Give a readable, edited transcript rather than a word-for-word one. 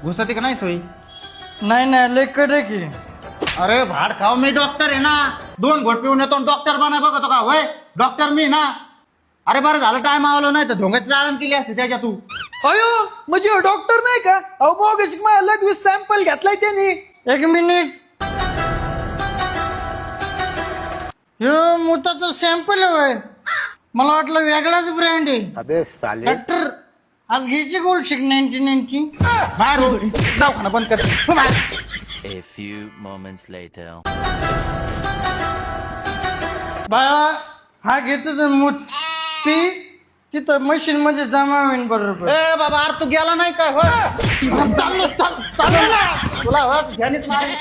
घुसती का नाही सोयी? नाही नाही लय कडे की. अरे भाड खाऊ, मी डॉक्टर आहे ना. 2 घोट पिऊन येतो डॉक्टर बना बघतो का? होय डॉक्टर मी ना. अरे बरं झालं टाइम आवलं, नाही तर धोंगाची जाळण केली असते त्याच्या तू. अयो म्हणजे डॉक्टर नाही का? अहो मग मला लगेच सॅम्पल घेतलाय त्यांनी. 1 मिनिट. ह्यो मुताचा सॅम्पल आहे. मला वाटलं वेगळाच ब्रँड आहे. अबे साले. डॉक्टर आज घ्यायची गोल्ड शिक 99 बाहेर हो, दवाखाना बंद कर. हो बाहेर. A few moments later. बाळा हा घेतोच मूत. ती तिथं मशीन मध्ये जमा होईन बरोबर. ए बाबा, अरे तू गेला नाही काय? हो चाललो ना तुला, हो ध्यानीच नाही.